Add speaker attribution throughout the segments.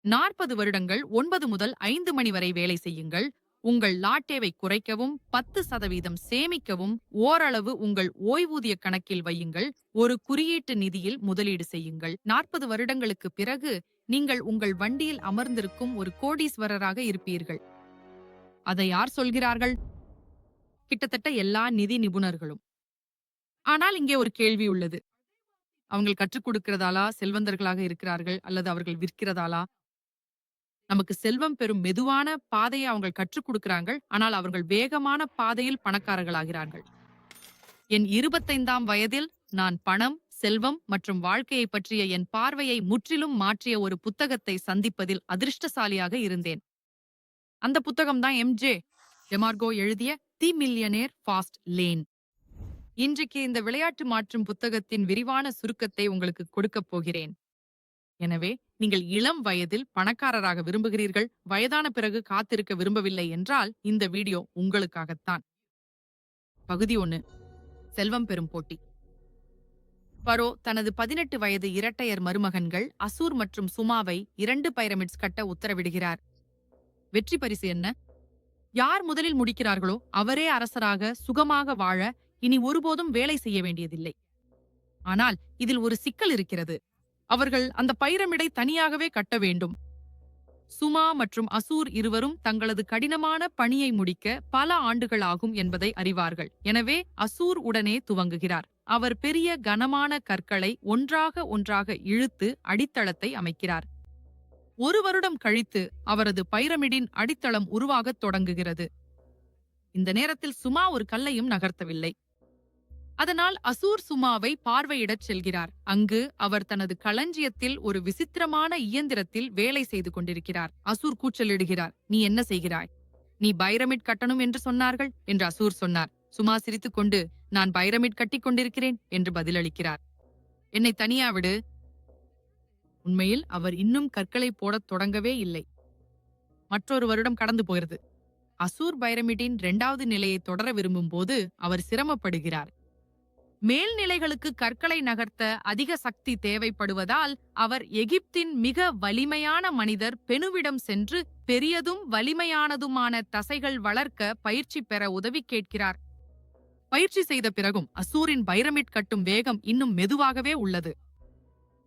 Speaker 1: 40 வருடங்கள் 9 முதல் 5 மணி வரை வேலை செய்யுங்கள். உங்கள் லாட்டேவை குறைக்கவும் 10% சேமிக்கவும் ஓரளவு உங்கள் ஓய்வூதிய கணக்கில் வையுங்கள். ஒரு குறியீட்டு நிதியில் முதலீடு செய்யுங்கள். 40 வருடங்களுக்கு பிறகு நீங்கள் உங்கள் வண்டியில் அமர்ந்திருக்கும் ஒரு கோடீஸ்வரராக இருப்பீர்கள். அதை யார் சொல்கிறார்கள்? கிட்டத்தட்ட எல்லா நிதி நிபுணர்களும். ஆனால் இங்கே ஒரு கேள்வி உள்ளது. அவங்கள் கற்றுக் கொடுக்கிறதாலா செல்வந்தர்களாக இருக்கிறார்கள் அல்லது அவர்கள் விற்கிறதாலா? நமக்கு செல்வம் பெறும் மெதுவான பாதையை அவங்க கற்றுக் கொடுக்கிறாங்க. ஆனால் அவர்கள் வேகமான பாதையில் பணக்காரர்களாகிறார்கள். என் 25ஆம் வயதில் நான் பணம், செல்வம் மற்றும் வாழ்க்கையை பற்றிய என் பார்வையை முற்றிலும் மாற்றிய ஒரு புத்தகத்தை சந்திப்பதில் அதிர்ஷ்டசாலியாக இருந்தேன். அந்த புத்தகம் தான் எம்.ஜே. டெமார்கோ எழுதிய தி மில்லியனேர் ஃபாஸ்ட் லேன். இன்றைக்கு இந்த விளையாட்டு மாற்றும் புத்தகத்தின் விரிவான சுருக்கத்தை உங்களுக்கு கொடுக்கப் போகிறேன். எனவே நீங்கள் இளம் வயதில் பணக்காரராக விரும்புகிறீர்கள், வயதான பிறகு காத்திருக்க விரும்பவில்லை என்றால் இந்த வீடியோ உங்களுக்காகத்தான். பகுதி 1. செல்வம் பெறும் போட்டி. பரோ தனது 18 வயது இரட்டையர் மருமகன்கள் அசூர் மற்றும் சுமாவை 2 பைரமிட்ஸ் கட்ட உத்தரவிடுகிறார். வெற்றி பரிசு என்ன? யார் முதலில் முடிக்கிறார்களோ அவரே அரசராக சுகமாக வாழ இனி ஒருபோதும் வேலை செய்ய வேண்டியதில்லை. ஆனால் இதில் ஒரு சிக்கல் இருக்கிறது. அவர்கள் அந்த பைரமிடை தனியாகவே கட்ட வேண்டும். சுமா மற்றும் அசூர் இருவரும் தங்களது கடினமான பணியை முடிக்க பல ஆண்டுகள் ஆகும் என்பதை அறிவார்கள். எனவே அசூர் உடனே துவங்குகிறார். அவர் பெரிய கனமான கற்களை ஒன்றாக இழுத்து அடித்தளத்தை அமைக்கிறார். 1 வருடம் கழித்து அவரது பைரமிடின் அடித்தளம் உருவாகத் தொடங்குகிறது. இந்த நேரத்தில் சுமா ஒரு கல்லையும் நகர்த்தவில்லை. அதனால் அசூர் சுமாவை பார்வையிடச் செல்கிறார். அங்கு அவர் தனது களஞ்சியத்தில் ஒரு விசித்திரமான இயந்திரத்தில் வேலை செய்து கொண்டிருக்கிறார். அசூர் கூச்சலிடுகிறார், நீ என்ன செய்கிறாய்? நீ பைரமிட் கட்டணும் என்று சொன்னார்கள் என்று அசூர் சொன்னார். சுமா சிரித்துக் கொண்டு, நான் பைரமிட் கட்டிக் கொண்டிருக்கிறேன் என்று பதிலளிக்கிறார். என்னை தனியா விடு. உண்மையில் அவர் இன்னும் கற்களை போடத் தொடங்கவே இல்லை. மற்றொரு வருடம் கடந்து போகிறது. அசூர் பைரமிடின் 2வது நிலையை தொடர விரும்பும் போது அவர் சிரமப்படுகிறார். மேல்நிலைகளுக்கு கற்களை நகர்த்த அதிக சக்தி தேவைப்படுவதால் அவர் எகிப்தின் மிக வலிமையான மனிதர் பெனுவிடம் சென்று பெரியதும் வலிமையானதுமான தசைகள் வளர்க்க பயிற்சி பெற உதவி கேட்கிறார். பயிற்சி செய்த பிறகும் அசூரின் பைரமிட் கட்டும் வேகம் இன்னும் மெதுவாகவே உள்ளது.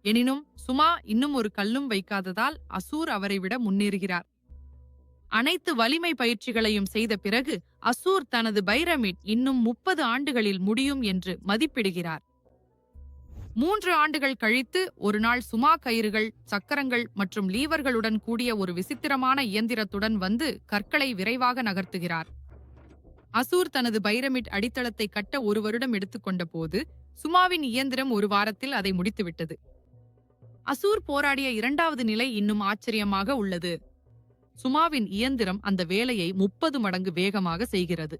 Speaker 1: எனினும் சுமா இன்னும் ஒரு கல்லும் வைக்காததால் அசூர் அவரை விட முன்னேறுகிறார். அனைத்து வலிமை பயிற்சிகளையும் செய்த பிறகு அசூர் தனது பைரமிட் இன்னும் 30 ஆண்டுகளில் முடியும் என்று மதிப்பிடுகிறார். 3 ஆண்டுகள் கழித்து ஒரு நாள் சுமா கயிறுகள், சக்கரங்கள் மற்றும் லீவர்களுடன் கூடிய ஒரு விசித்திரமான இயந்திரத்துடன் வந்து கற்களை விரைவாக நகர்த்துகிறார். அசூர் தனது பைரமிட் அடித்தளத்தை கட்ட 1 வருடம் எடுத்துக்கொண்ட போது சுமாவின் இயந்திரம் 1 வாரத்தில் அதை முடித்துவிட்டது. அசூர் போராடிய 2வது நிலை இன்னும் ஆச்சரியமாக உள்ளது. சுமாவின் இயந்திரம் அந்த வேலையை 30 மடங்கு வேகமாக செய்கிறது.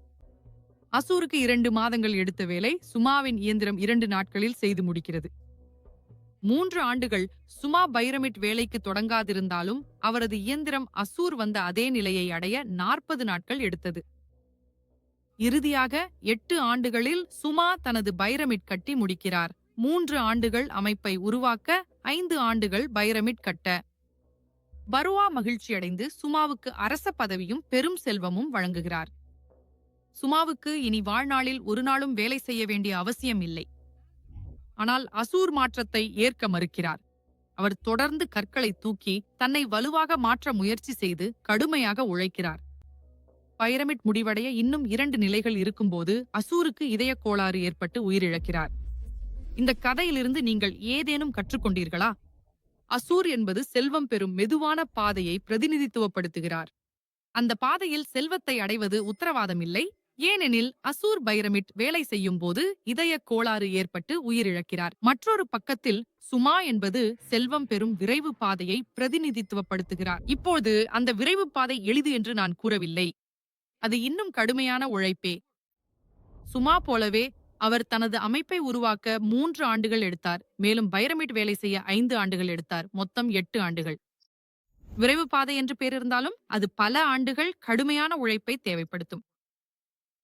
Speaker 1: அசூருக்கு 2 மாதங்கள் எடுத்த வேலை சுமாவின் இயந்திரம் 2 நாட்களில் செய்து முடிக்கிறது. 3 ஆண்டுகள் சுமா பைரமிட் வேலைக்கு தொடங்காதிருந்தாலும் அவரது இயந்திரம் அசூர் வந்த அதே நிலையை அடைய 40 நாட்கள் எடுத்தது. இறுதியாக 8 ஆண்டுகளில் சுமா தனது பைரமிட் கட்டி முடிக்கிறார். 3 ஆண்டுகள் அமைப்பை உருவாக்க, 5 ஆண்டுகள் பைரமிட் கட்ட. பருவா மகிழ்ச்சியடைந்து சுமாவுக்கு அரச பதவியும் பெரும் செல்வமும் வழங்குகிறார். சுமாவுக்கு இனி வாழ்நாளில் ஒரு நாளும் வேலை செய்ய வேண்டிய அவசியம் இல்லை. ஆனால் அசூர் மாற்றத்தை ஏற்க மறுக்கிறார். அவர் தொடர்ந்து கற்களை தூக்கி தன்னை வலுவாக மாற்ற முயற்சி செய்து கடுமையாக உழைக்கிறார். பைரமிட் முடிவடைய இன்னும் 2 நிலைகள் இருக்கும்போது அசூருக்கு இதய கோளாறு ஏற்பட்டு உயிரிழக்கிறார். இந்த கதையிலிருந்து நீங்கள் ஏதேனும் கற்றுக்கொண்டீர்களா? அசூர் என்பது செல்வம் பெறும் மெதுவான பாதையை பிரதிநிதித்துவப்படுத்துகிறார். அந்த பாதையில் செல்வத்தை அடைவது உத்தரவாதமில்லை. ஏனெனில் அசூர் பைரமிட் வேலை செய்யும் போது இதய கோளாறு ஏற்பட்டு உயிரிழக்கிறார். மற்றொரு பக்கத்தில் சுமா என்பது செல்வம் பெறும் விரைவு பாதையை பிரதிநிதித்துவப்படுத்துகிறார். இப்போது அந்த விரைவு பாதை எளிது என்று நான் கூறவில்லை. அது இன்னும் கடுமையான உழைப்பே. சுமா போலவே அவர் தனது அமைப்பை உருவாக்க 3 ஆண்டுகள் எடுத்தார். மேலும் பைரமிட் வேலை செய்ய 5 ஆண்டுகள் எடுத்தார். மொத்தம் 8 ஆண்டுகள். விரைவு பாதை என்று பேர் இருந்தாலும் அது பல ஆண்டுகள் கடுமையான உழைப்பை தேவைப்படுத்தும்.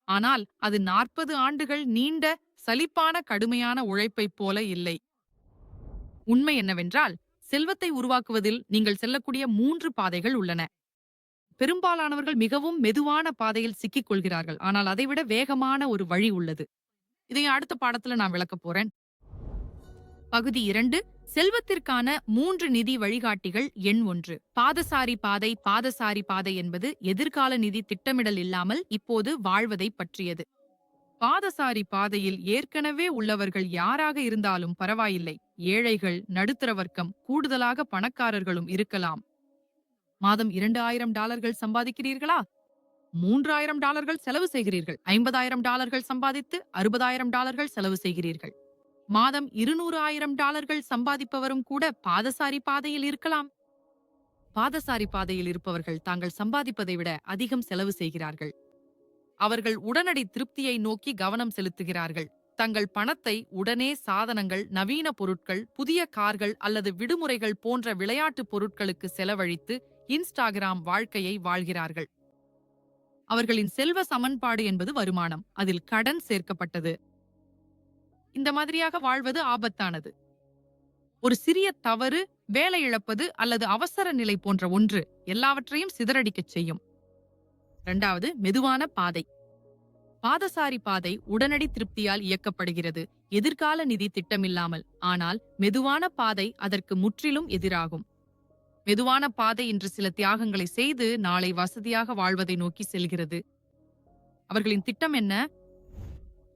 Speaker 1: ஆனால் அது 40 ஆண்டுகள் நீண்ட சலிப்பான கடுமையான உழைப்பைப் போல இல்லை. உண்மை என்னவென்றால் செல்வத்தை உருவாக்குவதில் நீங்கள் செல்லக்கூடிய 3 பாதைகள் உள்ளன. பெரும்பாலானவர்கள் மிகவும் மெதுவான பாதையில் சிக்கிக் கொள்கிறார்கள். ஆனால் அதைவிட வேகமான ஒரு வழி உள்ளது. இதை அடுத்த பாடத்துல நான் விளக்கப் போறேன். பகுதி 2, செல்வத்திற்கான 3 நிதி வழிகாட்டிகள். எண் 1, பாதசாரி பாதை. பாதசாரி பாதை என்பது எதிர்கால நிதி திட்டமிடல் இல்லாமல் இப்போது வாழ்வதை பற்றியது. பாதசாரி பாதையில் ஏற்கனவே உள்ளவர்கள் யாராக இருந்தாலும் பரவாயில்லை. ஏழைகள், நடுத்தர வர்க்கம், கூடுதலாக பணக்காரர்களும் இருக்கலாம். மாதம் $2000 சம்பாதிக்கிறீர்களா? $3000 செலவு செய்கிறீர்கள். $50,000 சம்பாதித்து $60,000 செலவு செய்கிறீர்கள். மாதம் $200,000 சம்பாதிப்பவரும் கூட பாதசாரி பாதையில் இருக்கலாம். பாதசாரி பாதையில் இருப்பவர்கள் தாங்கள் சம்பாதிப்பதை விட அதிகம் செலவு செய்கிறார்கள். அவர்கள் உடனடி திருப்தியை நோக்கி கவனம் செலுத்துகிறார்கள். தங்கள் பணத்தை உடனே சாதனங்கள், நவீன பொருட்கள், புதிய கார்கள் அல்லது விடுமுறைகள் போன்ற விளையாட்டுப் பொருட்களுக்கு செலவழித்து இன்ஸ்டாகிராம் வாழ்க்கையை வாழ்கிறார்கள். அவர்களின் செல்வ சமன்பாடு என்பது வருமானம், அதில் கடன் சேர்க்கப்பட்டது. இந்த மாதிரியாக வாழ்வது ஆபத்தானது. ஒரு சிறிய தவறு, வேலை இழப்பது அல்லது அவசர நிலை போன்ற ஒன்று எல்லாவற்றையும் சிதறடிக்கச் செய்யும். 2வது, மெதுவான பாதை. பாதசாரி பாதை உடனடி திருப்தியால் இயக்கப்படுகிறது, எதிர்கால நிதி திட்டமில்லாமல். ஆனால் மெதுவான பாதை அதற்கு முற்றிலும் எதிராகும். மெதுவான பாதை இன்று சில தியாகங்களை செய்து நாளை வசதியாக வாழ்வதை நோக்கி செல்கிறது. அவர்களின் திட்டம் என்ன?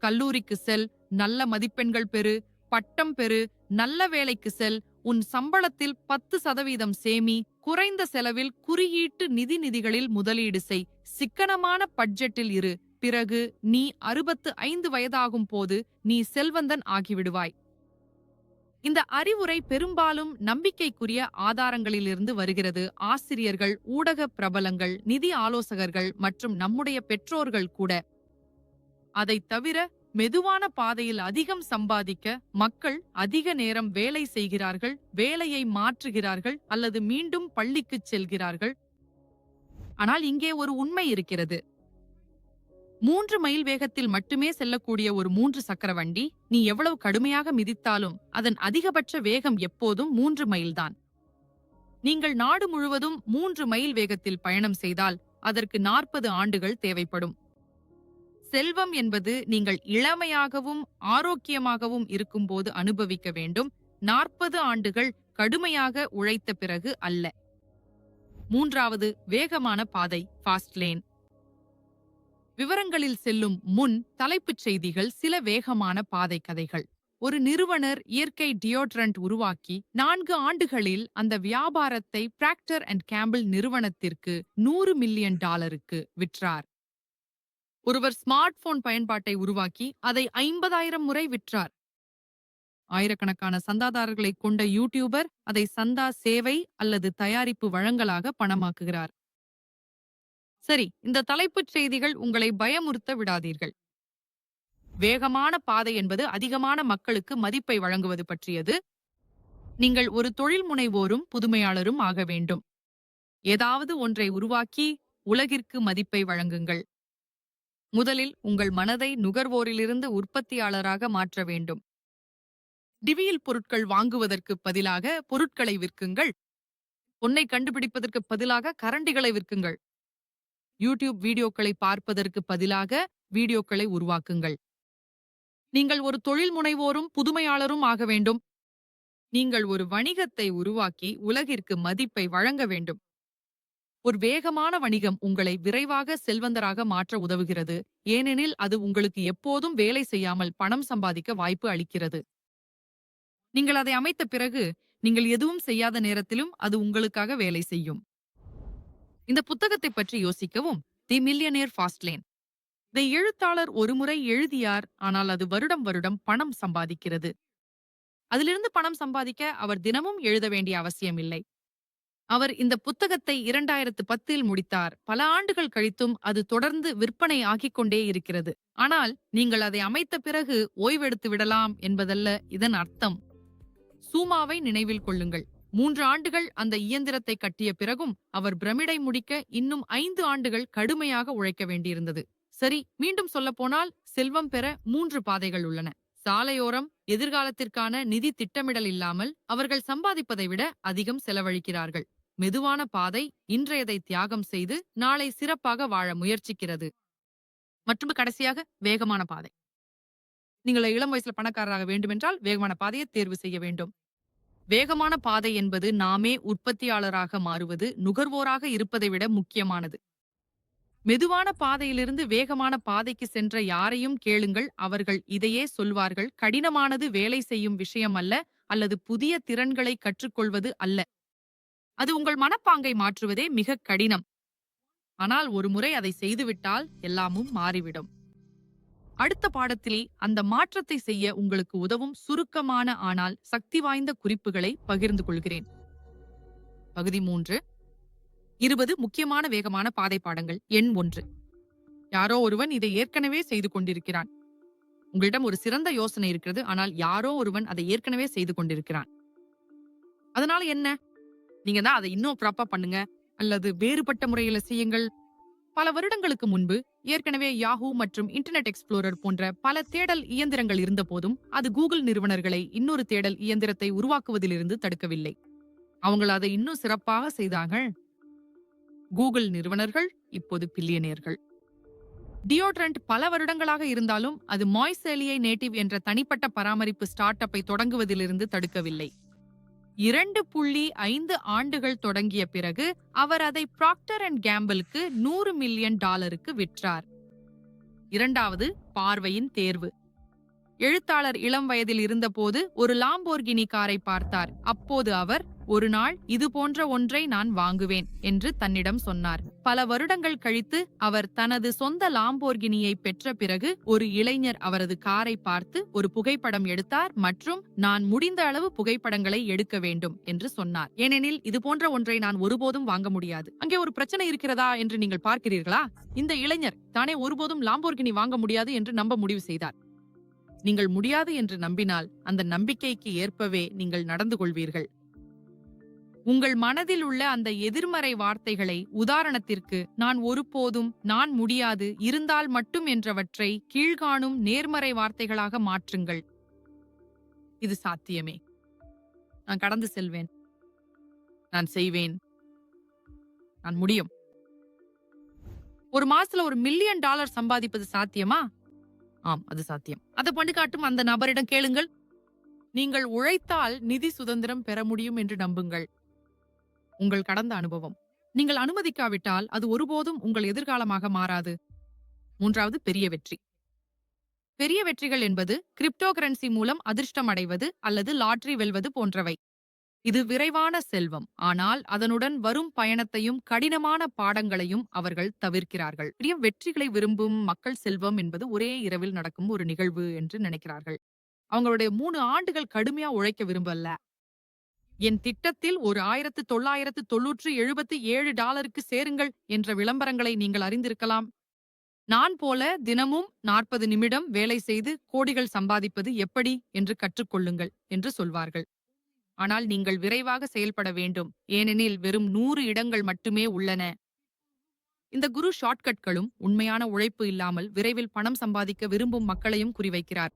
Speaker 1: கல்லூரிக்கு செல், நல்ல மதிப்பெண்கள் பெறு, பட்டம் பெறு, நல்ல வேலைக்கு செல், உன் சம்பளத்தில் 10% சேமி, குறைந்த செலவில் குறியீட்டு நிதிகளில் முதலீடு செய், சிக்கனமான பட்ஜெட்டில் இரு, பிறகு நீ 65 வயதாகும் போது நீ செல்வந்தன் ஆகிவிடுவாய். இந்த அறிவுரை பெரும்பாலும் நம்பிக்கைக்குரிய ஆதாரங்களிலிருந்து வருகிறது. ஆசிரியர்கள், ஊடக பிரபலங்கள், நிதி ஆலோசகர்கள் மற்றும் நம்முடைய பெற்றோர்கள் கூட. அதைத் தவிர மெதுவான பாதையில் அதிகம் சம்பாதிக்க மக்கள் அதிக நேரம் வேலை செய்கிறார்கள், வேலையை மாற்றுகிறார்கள் அல்லது மீண்டும் பள்ளிக்குச் செல்கிறார்கள். ஆனால் இங்கே ஒரு உண்மை இருக்கிறது. 3 மைல் வேகத்தில் மட்டுமே செல்லக்கூடிய ஒரு 3 சக்கர வண்டி நீ எவ்வளவு கடுமையாக மிதித்தாலும் அதன் அதிகபட்ச வேகம் எப்போதும் 3 மைல்தான். நீங்கள் நாடு முழுவதும் 3 மைல் வேகத்தில் பயணம் செய்தால் அதற்கு 40 ஆண்டுகள் தேவைப்படும். செல்வம் என்பது நீங்கள் இளமையாகவும் ஆரோக்கியமாகவும் இருக்கும்போது அனுபவிக்க வேண்டும், 40 ஆண்டுகள் கடுமையாக உழைத்த பிறகு அல்ல. 3வது, வேகமான பாதை, ஃபாஸ்ட் லேன். விவரங்களில் செல்லும் முன் தலைப்புச் செய்திகள். சில வேகமான பாதை கதைகள். ஒரு நிறுவனர் இயற்கை டியோட்ரண்ட் உருவாக்கி 4 ஆண்டுகளில் அந்த வியாபாரத்தை ப்ராக்டர் அண்ட் கேம்பிள் நிறுவனத்திற்கு $100 மில்லியன் விற்றார். ஒருவர் ஸ்மார்ட் போன் பயன்பாட்டை உருவாக்கி அதை 50,000 முறை விற்றார். ஆயிரக்கணக்கான சந்தாதாரர்களை கொண்ட யூடியூபர் அதை சந்தா சேவை அல்லது தயாரிப்பு வழங்கலாக பணமாக்குகிறார். சரி, இந்த தலைப்புச் செய்திகள் உங்களை பயமுறுத்த விடாதீர்கள். வேகமான பாதை என்பது அதிகமான மக்களுக்கு மதிப்பை வழங்குவது பற்றியது. நீங்கள் ஒரு தொழில் முனைவோரும் புதுமையாளரும் ஆக வேண்டும். ஏதாவது ஒன்றை உருவாக்கி உலகிற்கு மதிப்பை வழங்குங்கள். முதலில் உங்கள் மனதை நுகர்வோரிலிருந்து உற்பத்தியாளராக மாற்ற வேண்டும். டிவியில் பொருட்கள் வாங்குவதற்கு பதிலாக பொருட்களை விற்குங்கள். பொன்னை கண்டுபிடிப்பதற்கு பதிலாக கரண்டிகளை விற்குங்கள். யூடியூப் வீடியோக்களை பார்ப்பதற்கு பதிலாக வீடியோக்களை உருவாக்குங்கள். நீங்கள் ஒரு தொழில் முனைவோரும் புதுமையாளரும் ஆக வேண்டும். நீங்கள் ஒரு வணிகத்தை உருவாக்கி உலகிற்கு மதிப்பை வழங்க வேண்டும். ஒரு வேகமான வணிகம் உங்களை விரைவாக செல்வந்தராக மாற்ற உதவுகிறது, ஏனெனில் அது உங்களுக்கு எப்போதும் வேலை செய்யாமல் பணம் சம்பாதிக்க வாய்ப்பு அளிக்கிறது. நீங்கள் அதை அமைத்த பிறகு நீங்கள் எதுவும் செய்யாத நேரத்திலும் அது உங்களுக்காக வேலை செய்யும். இந்த புத்தகத்தை பற்றி யோசிக்கவும். தி மில்லியனேர் ஃபாஸ்ட் லேன். இதை எழுத்தாளர் ஒருமுறை எழுதியார், ஆனால் அது வருடம் வருடம் பணம் சம்பாதிக்கிறது. அதிலிருந்து பணம் சம்பாதிக்க அவர் தினமும் எழுத வேண்டிய அவசியமில்லை. அவர் இந்த புத்தகத்தை 2010இல் முடித்தார். பல ஆண்டுகள் கழித்தும் அது தொடர்ந்து விற்பனை ஆகிக் கொண்டே இருக்கிறது. ஆனால் நீங்கள் அதை அமைத்த பிறகு ஓய்வெடுத்து விடலாம் என்பதல்ல இதன் அர்த்தம். சூமாவை நினைவில் கொள்ளுங்கள். 3 ஆண்டுகள் அந்த இயந்திரத்தை கட்டிய பிறகும் அவர் பிரமிடை முடிக்க இன்னும் 5 ஆண்டுகள் கடுமையாக உழைக்க வேண்டியிருந்தது. சரி, மீண்டும் சொல்லப்போனால் செல்வம் பெற 3 பாதைகள் உள்ளன. சாலையோரம் எதிர்காலத்திற்கான நிதி திட்டமிடல் இல்லாமல் அவர்கள் சம்பாதிப்பதை விட அதிகம் செலவழிக்கிறார்கள். மெதுவான பாதை இன்றையதை தியாகம் செய்து நாளை சிறப்பாக வாழ முயற்சிக்கிறது. மற்றும் கடைசியாக வேகமான பாதை. நீங்கள் இளம் வயசுல பணக்காரராக வேண்டுமென்றால் வேகமான பாதையை தேர்வு செய்ய வேண்டும். வேகமான பாதை என்பது நாமே உற்பத்தியாளராக மாறுவது, நுகர்வோராக இருப்பதை விட முக்கியமானது. மெதுவான பாதையிலிருந்து வேகமான பாதைக்கு சென்ற யாரையும் கேளுங்கள், அவர்கள் இதையே சொல்வார்கள். கடினமானது வேலை செய்யும் விஷயம் அல்ல, அல்லது புதிய திறன்களை கற்றுக்கொள்வது அல்ல. அது உங்கள் மனப்பாங்கை மாற்றுவதே மிக கடினம். ஆனால் ஒருமுறை அதை செய்துவிட்டால் எல்லாமும் மாறிவிடும். அடுத்த பாடத்திலே அந்த மாற்றத்தை செய்ய உங்களுக்கு உதவும் சுருக்கமான ஆனால் சக்தி வாய்ந்த குறிப்புகளை பகிர்ந்து கொள்கிறேன். பகுதி 3. 20 முக்கியமான வேகமான பாதை பாடங்கள். எண் 1. யாரோ ஒருவன் இதை ஏற்கனவே செய்து கொண்டிருக்கிறான். உங்களிடம் ஒரு சிறந்த யோசனை இருக்கிறது, ஆனால் யாரோ ஒருவன் அதை ஏற்கனவே செய்து கொண்டிருக்கிறான். அதனால என்ன? நீங்க தான் அதை இன்னும் ப்ராப்பா பண்ணுங்க, அல்லது வேறுபட்ட முறையில செய்யுங்கள். பல வருடங்களுக்கு முன்பு ஏற்கனவே யாஹூ மற்றும் இன்டர்நெட் எக்ஸ்ப்ளோரர் போன்ற பல தேடல் இயந்திரங்கள் இருந்தபோதும் அது கூகுள் நிறுவனர்களை இன்னொரு தேடல் இயந்திரத்தை உருவாக்குவதிலிருந்து தடுக்கவில்லை. அவங்க அதை இன்னும் சிறப்பாக செய்தார்கள். கூகுள் நிறுவனர்கள் இப்போது பில்லியனியர்கள். டியோட்ரண்ட் பல வருடங்களாக இருந்தாலும் அது மாய்செலியை நேட்டிவ் என்ற தனிப்பட்ட பராமரிப்பு ஸ்டார்ட் அப்பை தொடங்குவதிலிருந்து தடுக்கவில்லை. 2.5 ஆண்டுகள் தொடங்கிய பிறகு அவர் அதை ப்ராக்டர் அண்ட் கேம்பிளுக்கு $100 மில்லியன் விற்றார். இரண்டாவது, பார்வையின் தேர்வு. எழுத்தாளர் இளம் வயதில் இருந்தபோது ஒரு லாம்போர்கினி காரை பார்த்தார். அப்போது அவர், ஒரு நாள் இது போன்ற ஒன்றை நான் வாங்குவேன் என்று தன்னிடம் சொன்னார். பல வருடங்கள் கழித்து அவர் தனது சொந்த லாம்போர்கினியை பெற்ற பிறகு ஒரு இளைஞர் அவரது காரை பார்த்து ஒரு புகைப்படம் எடுத்தார் மற்றும் நான் முடிந்த அளவு புகைப்படங்களை எடுக்க வேண்டும் என்று சொன்னார். ஏனெனில் இது போன்ற ஒன்றை நான் ஒருபோதும் வாங்க முடியாது. அங்கே ஒரு பிரச்சனை இருக்கிறதா என்று நீங்கள் பார்க்கிறீர்களா? இந்த இளைஞர் தானே ஒருபோதும் லாம்போர்கினி வாங்க முடியாது என்று நம்ப முடிவு செய்தார். நீங்கள் முடியாது என்று நம்பினால் அந்த நம்பிக்கைக்கு ஏற்பவே நீங்கள் நடந்து கொள்வீர்கள். உங்கள் மனதில் உள்ள அந்த எதிர்மறை வார்த்தைகளை, உதாரணத்திற்கு நான் ஒருபோதும், நான் முடியாது, இருந்தால் மட்டும் என்றவற்றை கீழ்காணும் நேர்மறை வார்த்தைகளாக மாற்றுங்கள். இது சாத்தியமே. நான் கடந்து செல்வேன். நான் செய்வேன். நான் முடியும். ஒரு மாசத்துல $1 மில்லியன் சம்பாதிப்பது சாத்தியமா? ஆம், அது சாத்தியம். அதை பண்ணி காட்டும் அந்த நபரிடம் கேளுங்கள். நீங்கள் உழைத்தால் நிதி சுதந்திரம் பெற முடியும் என்று நம்புங்கள். உங்கள் கடந்த அனுபவம் நீங்கள் அனுமதிக்காவிட்டால் அது ஒருபோதும் உங்கள் எதிர்காலமாக மாறாது. மூன்றாவது, பெரிய வெற்றி. பெரிய வெற்றிகள் என்பது கிரிப்டோ கரன்சி மூலம் அதிர்ஷ்டம் அடைவது அல்லது லாட்டரி வெல்வது போன்றவை. இது விரைவான செல்வம், ஆனால் அதனுடன் வரும் பயணத்தையும் கடினமான பாடங்களையும் அவர்கள் தவிர்க்கிறார்கள். பெரிய வெற்றிகளை விரும்பும் மக்கள் செல்வம் என்பது ஒரே இரவில் நடக்கும் ஒரு நிகழ்வு என்று நினைக்கிறார்கள். அவங்களுடைய 3 ஆண்டுகள் கடுமையா உழைக்க விரும்பல. என் திட்டத்தில் ஒரு $1977 சேருங்கள் என்ற விளம்பரங்களை நீங்கள் அறிந்திருக்கலாம். நான் போல தினமும் 40 நிமிடம் வேலை செய்து கோடிகள் சம்பாதிப்பது எப்படி என்று கற்றுக்கொள்ளுங்கள் என்று சொல்வார்கள். ஆனால் நீங்கள் விரைவாக செயல்பட வேண்டும், ஏனெனில் வெறும் 100 இடங்கள் மட்டுமே உள்ளன. இந்த குரு ஷார்ட்கட்களும் உண்மையான உழைப்பு இல்லாமல் விரைவில் பணம் சம்பாதிக்க விரும்பும் மக்களையும் குறிவைக்கிறார்.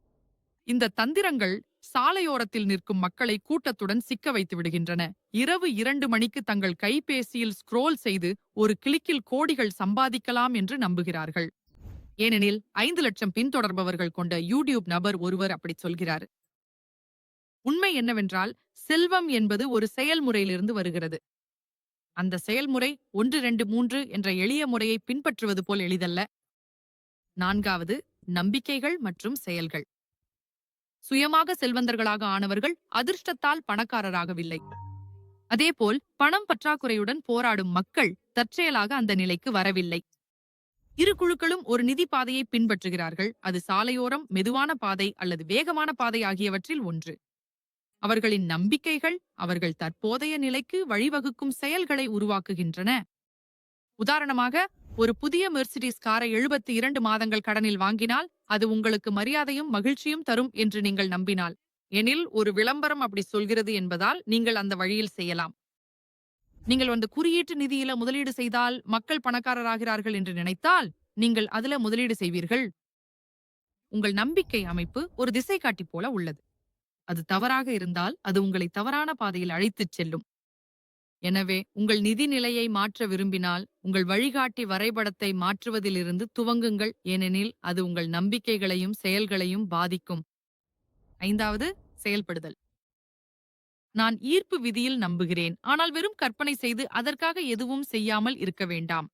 Speaker 1: இந்த தந்திரங்கள் சாலையோரத்தில் நிற்கும் மக்களை கூட்டத்துடன் சிக்க வைத்து விடுகின்றன. இரவு 2 மணிக்கு தங்கள் கைபேசியில் ஸ்க்ரோல் செய்து ஒரு கிளிக்கில் கோடிகள் சம்பாதிக்கலாம் என்று நம்புகிறார்கள். ஏனெனில் 5 லட்சம் பின்தொடர்பவர்கள் கொண்ட யூடியூப் நபர் ஒருவர் அப்படி சொல்கிறார். உண்மை என்னவென்றால், செல்வம் என்பது ஒரு செயல்முறையிலிருந்து வருகிறது. அந்த செயல்முறை 1 2 3 என்ற எளிய முறையை பின்பற்றுவது போல் எளிதல்ல. நான்காவது, நம்பிக்கைகள் மற்றும் செயல்கள். சுயமாக செல்வந்தர்களாக ஆனவர்கள் அதிர்ஷ்டத்தால் பணக்காரராகவில்லை. அதேபோல் பணம் பற்றாக்குறையுடன் போராடும் மக்கள் தற்செயலாக அந்த நிலைக்கு வரவில்லை. இரு குழுக்களும் ஒரு நிதி பாதையை பின்பற்றுகிறார்கள். அது சாலையோரம், மெதுவான பாதை அல்லது வேகமான பாதை ஆகியவற்றில் ஒன்று. அவர்களின் நம்பிக்கைகள் அவர்கள் தற்போதைய நிலைக்கு வழிவகுக்கும் செயல்களை உருவாக்குகின்றன. உதாரணமாக, ஒரு புதிய மெர்சிடிஸ் காரை 72 மாதங்கள் கடனில் வாங்கினால் அது உங்களுக்கு மரியாதையும் மகிழ்ச்சியும் தரும் என்று நீங்கள் நம்பினால், எனில் ஒரு விளம்பரம் அப்படி சொல்கிறது என்பதால் நீங்கள் அந்த வழியில் செய்யலாம். நீங்கள் அந்த குறியீட்டு நிதியில முதலீடு செய்தால் மக்கள் பணக்காரராகிறார்கள் என்று நினைத்தால் நீங்கள் அதுல முதலீடு செய்வீர்கள். உங்கள் நம்பிக்கை அமைப்பு ஒரு திசைகாட்டி போல உள்ளது. அது தவறாக இருந்தால் அது உங்களை தவறான பாதையில் அழைத்துச் செல்லும். எனவே உங்கள் நிதி நிலையை மாற்ற விரும்பினால் உங்கள் வழிகாட்டி வரைபடத்தை மாற்றுவதிலிருந்து துவங்குங்கள், ஏனெனில் அது உங்கள் நம்பிக்கைகளையும் செயல்களையும் பாதிக்கும். 5வது, செயல்படுதல். நான் ஈர்ப்பு விதியில் நம்புகிறேன், ஆனால் வெறும் கற்பனை செய்து அதற்காக எதுவும் செய்யாமல் இருக்க வேண்டாம்.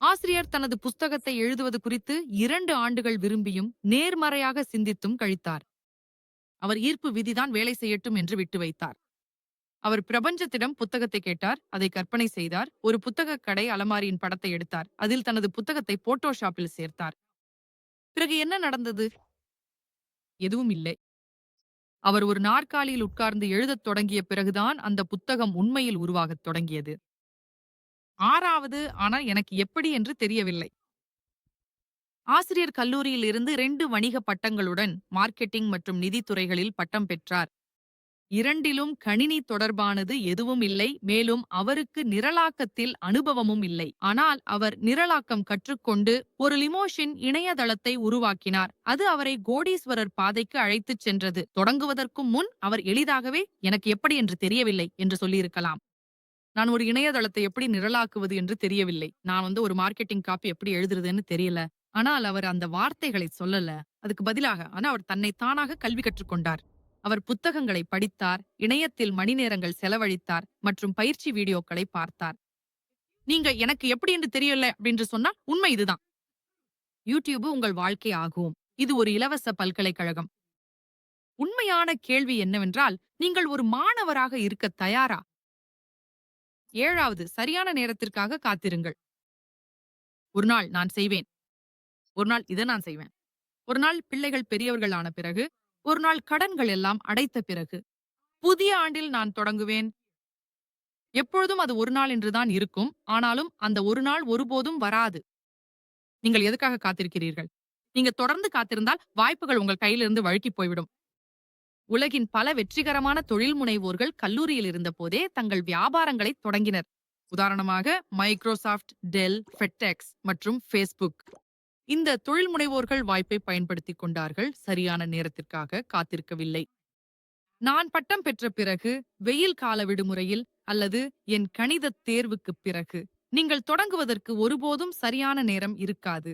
Speaker 1: ஆசிரியர் தனது புஸ்தகத்தை எழுதுவது குறித்து 2 ஆண்டுகள் விரும்பியும் நேர்மறையாக சிந்தித்தும் கழித்தார். அவர் ஈர்ப்பு விதிதான் வேலை செய்யட்டும் என்று விட்டு வைத்தார். அவர் பிரபஞ்சத்திடம் புத்தகத்தை கேட்டார், அதை கற்பனை செய்தார், ஒரு புத்தக கடை அலமாரியின் படத்தை எடுத்தார், அதில் தனது புத்தகத்தை போட்டோஷாப்பில் சேர்த்தார். பிறகு என்ன நடந்தது? எதுவும் இல்லை. அவர் ஒரு நாற்காலியில் உட்கார்ந்து எழுதத் தொடங்கிய பிறகுதான் அந்த புத்தகம் உண்மையில் உருவாகத் தொடங்கியது. 6வது, ஆனால் எனக்கு எப்படி என்று தெரியவில்லை. ஆசிரியர் கல்லூரியில் இருந்து 2 வணிக பட்டங்களுடன் மார்க்கெட்டிங் மற்றும் நிதித்துறைகளில் பட்டம் பெற்றார். 2லும் கணினி தொடர்பானது எதுவும் இல்லை, மேலும் அவருக்கு நிரலாக்கத்தில் அனுபவமும் இல்லை. ஆனால் அவர் நிரலாக்கம் கற்றுக்கொண்டு ஒரு லிமோஷின் இணையதளத்தை உருவாக்கினார். அது அவரை கோடீஸ்வரர் பாதைக்கு அழைத்துச் சென்றது. தொடங்குவதற்கு முன் அவர் எளிதாகவே எனக்கு எப்படி என்று தெரியவில்லை என்று சொல்லியிருக்கலாம். நான் ஒரு இணையதளத்தை எப்படி நிரலாக்குவது என்று தெரியவில்லை. நான் ஒரு மார்க்கெட்டிங் காப்பி எப்படி எழுதுறதுன்னு தெரியல. ஆனால் அவர் அந்த வார்த்தைகளை சொல்லல. அதுக்கு பதிலாக அவர் தன்னை தானாக கல்வி கற்றுக்கொண்டார். அவர் புத்தகங்களை படித்தார், இணையத்தில் மணிநேரங்கள் செலவழித்தார் மற்றும் பயிற்சி வீடியோக்களை பார்த்தார். நீங்க எனக்கு எப்படி என்று தெரியல அப்படின்னு சொன்னா உண்மை இதுதான். யூடியூப் உங்கள் வாழ்க்கை ஆகும். இது ஒரு இலவச பல்கலைக்கழகம். உண்மையான கேள்வி என்னவென்றால், நீங்கள் ஒரு மாணவராக இருக்க தயாரா? 7வது, சரியான நேரத்திற்காக காத்திருங்கள். ஒரு நாள் நான் செய்வேன். ஒரு நாள் இதை நான் செய்வேன். ஒரு நாள் பிள்ளைகள் பெரியவர்கள் ஆன பிறகு. ஒரு நாள் கடன்கள் எல்லாம் அடைத்த பிறகு. புதிய ஆண்டில் நான் தொடங்குவேன். எப்பொழுதும் அது ஒரு நாள் என்றுதான் இருக்கும். ஆனாலும் அந்த ஒரு நாள் ஒருபோதும் வராது. நீங்கள் எதுக்காக காத்திருக்கிறீர்கள்? நீங்க தொடர்ந்து காத்திருந்தால் வாய்ப்புகள் உங்கள் கையிலிருந்து வழுக்கிப் போய்விடும். உலகின் பல வெற்றிகரமான தொழில் முனைவோர்கள் கல்லூரியில் இருந்தபோதே தங்கள் வியாபாரங்களை தொடங்கினர். உதாரணமாக மைக்ரோசாஃப்ட், டெல், ஃபெட்டெக்ஸ் மற்றும் ஃபேஸ்புக். இந்த தொழில் முனைவோர்கள் வாய்ப்பை பயன்படுத்திக் கொண்டார்கள், சரியான நேரத்திற்காக காத்திருக்கவில்லை. நான் பட்டம் பெற்ற பிறகு, வெயில் கால விடுமுறையில் அல்லது என் கணிதத் தேர்வுக்குப் பிறகு நீங்கள் தொடங்குவதற்கு ஒருபோதும் சரியான நேரம் இருக்காது.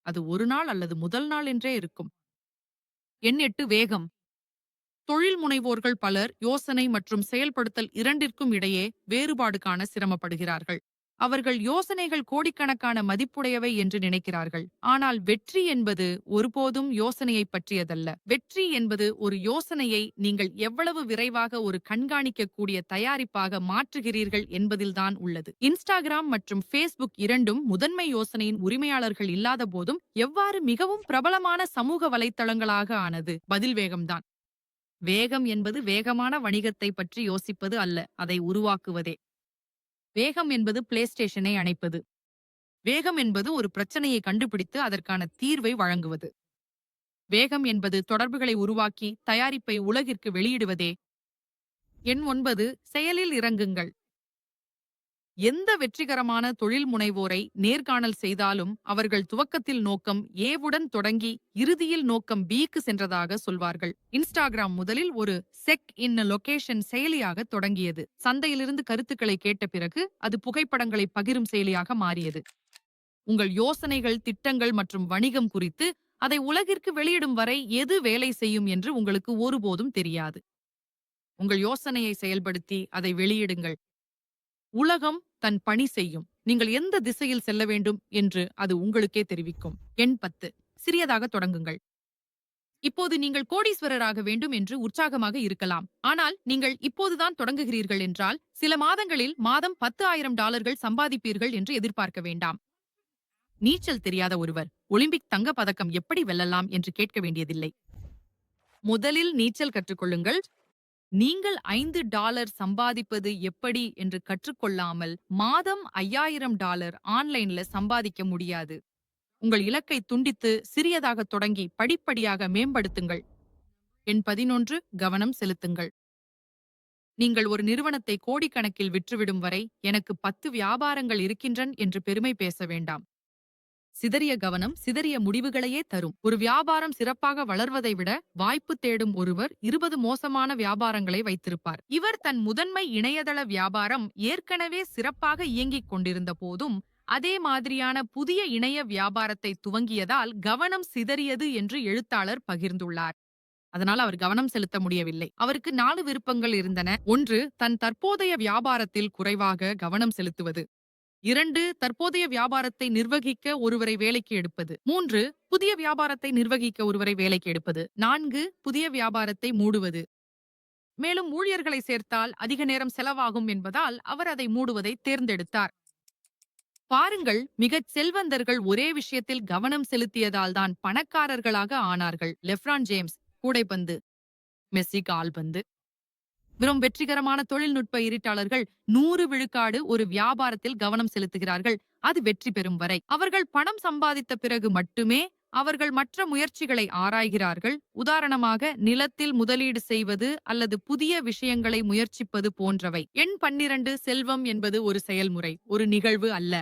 Speaker 1: அது ஒரு நாள் அல்லது முதல் நாள் என்றே இருக்கும். எண் 8, வேகம். தொழில் முனைவோர்கள் பலர் யோசனை மற்றும் செயல்படுத்தல் இரண்டிற்கும் இடையே வேறுபாடு காண சிரமப்படுகிறார்கள். அவர்கள் யோசனைகள் கோடிக்கணக்கான மதிப்புடையவை என்று நினைக்கிறார்கள். ஆனால் வெற்றி என்பது ஒருபோதும் யோசனையை பற்றியதல்ல. வெற்றி என்பது ஒரு யோசனையை நீங்கள் எவ்வளவு விரைவாக ஒரு கண்காணிக்கக்கூடிய தயாரிப்பாக மாற்றுகிறீர்கள் என்பதில்தான் உள்ளது. இன்ஸ்டாகிராம் மற்றும் ஃபேஸ்புக் இரண்டும் முதன்மை யோசனையின் உரிமையாளர்கள் இல்லாத போதும் எவ்வாறு மிகவும் பிரபலமான சமூக வலைத்தளங்களாக ஆனது? பதில் வேகம்தான். வேகம் என்பது வேகமான வணிகத்தை பற்றி யோசிப்பது அல்ல, அதை உருவாக்குவதே. வேகம் என்பது பிளேஸ்டேஷனை அணைப்பது. வேகம் என்பது ஒரு பிரச்சனையை கண்டுபிடித்து அதற்கான தீர்வை வழங்குவது. வேகம் என்பது தொடர்புகளை உருவாக்கி தயாரிப்பை உலகிற்கு வெளியிடுவதே. எண் 9, செயலில் இறங்குங்கள். எந்த வெற்றிகரமான தொழில் முனைவோரை நேர்காணல் செய்தாலும் அவர்கள் துவக்கத்தில் நோக்கம் ஏவுடன் தொடங்கி இறுதியில் நோக்கம் பிக்கு சென்றதாக சொல்வார்கள். இன்ஸ்டாகிராம் முதலில் ஒரு செக் இன் லொகேஷன் செயலியாக தொடங்கியது. சந்தையிலிருந்து கருத்துக்களை கேட்ட பிறகு அது புகைப்படங்களை பகிரும் செயலியாக மாறியது. உங்கள் யோசனைகள், திட்டங்கள் மற்றும் வணிகம் குறித்து அதை உலகிற்கு வெளியிடும் வரை எது வேலை செய்யும் என்று உங்களுக்கு ஒருபோதும் தெரியாது. உங்கள் யோசனையை செயல்படுத்தி அதை வெளியிடுங்கள். உலகம் தன் பணி செய்யும். நீங்கள் எந்த திசையில் செல்ல வேண்டும் என்று அது உங்களுக்கே தெரிவிக்கும். எண் 10, சிறியதாக தொடங்குங்கள். இப்போது நீங்கள் கோடீஸ்வரராக வேண்டும் என்று உற்சாகமாக இருக்கலாம். ஆனால் நீங்கள் இப்போதுதான் தொடங்குகிறீர்கள் என்றால் சில மாதங்களில் மாதம் $10,000 சம்பாதிப்பீர்கள் என்று எதிர்பார்க்க வேண்டாம். நீச்சல் தெரியாத ஒருவர் ஒலிம்பிக் தங்க பதக்கம் எப்படி வெல்லலாம் என்று கேட்க வேண்டியதில்லை. முதலில் நீச்சல் கற்றுக்கொள்ளுங்கள். நீங்கள் $5 சம்பாதிப்பது எப்படி என்று கற்றுக்கொள்ளாமல் மாதம் $5,000 ஆன்லைன்ல சம்பாதிக்க முடியாது. உங்கள் இலக்கை துண்டித்து சிறியதாக தொடங்கி படிப்படியாக மேம்படுத்துங்கள். எண் 11, கவனம் செலுத்துங்கள். நீங்கள் ஒரு நிறுவனத்தை கோடிக்கணக்கில் விற்றுவிடும் வரை எனக்கு 10 வியாபாரங்கள் இருக்கின்றன என்று பெருமை பேச வேண்டாம். சிதறிய கவனம் சிதறிய முடிவுகளையே தரும். ஒரு வியாபாரம் சிறப்பாக வளர்வதை விட வாய்ப்பு தேடும் ஒருவர் 20 மோசமான வியாபாரங்களை வைத்திருப்பார். இவர் தன் முதன்மை இணையதள வியாபாரம் ஏற்கனவே சிறப்பாக இயங்கிக் கொண்டிருந்த போதும் அதே மாதிரியான புதிய இணைய வியாபாரத்தை துவங்கியதால் கவனம் சிதறியது என்று எழுத்தாளர் பகிர்ந்துள்ளார். அதனால் அவர் கவனம் செலுத்த முடியவில்லை. அவருக்கு 4 விருப்பங்கள் இருந்தன. 1. தன் தற்போதைய வியாபாரத்தில் குறைவாக கவனம் செலுத்துவது. 2. தற்போதைய வியாபாரத்தை நிர்வகிக்க ஒருவரை வேலைக்கு எடுப்பது. 3. புதிய வியாபாரத்தை நிர்வகிக்க ஒருவரை வேலைக்கு எடுப்பது. 4. புதிய வியாபாரத்தை மூடுவது. மேலும் ஊழியர்களை சேர்த்தால் அதிக நேரம் செலவாகும் என்பதால் அவர் அதை மூடுவதை தேர்ந்தெடுத்தார். பாருங்கள், மிகச் செல்வந்தர்கள் ஒரே விஷயத்தில் கவனம் செலுத்தியதால் தான் பணக்காரர்களாக ஆனார்கள். லெப்ரான் ஜேம்ஸ் கூடைப்பந்து, மெஸ்ஸி கால்பந்து. வெறும் வெற்றிகரமான தொழில்நுட்ப இருட்டாளர்கள் 100 விழுக்காடு ஒரு வியாபாரத்தில் கவனம் செலுத்துகிறார்கள், அது வெற்றி பெறும் வரை. அவர்கள் பணம் சம்பாதித்த பிறகு மட்டுமே அவர்கள் மற்ற முயற்சிகளை ஆராய்கிறார்கள். உதாரணமாக, நிலத்தில் முதலீடு செய்வது அல்லது புதிய விஷயங்களை முயற்சிப்பது போன்றவை. எண் 12. செல்வம் என்பது ஒரு செயல்முறை, ஒரு நிகழ்வு அல்ல.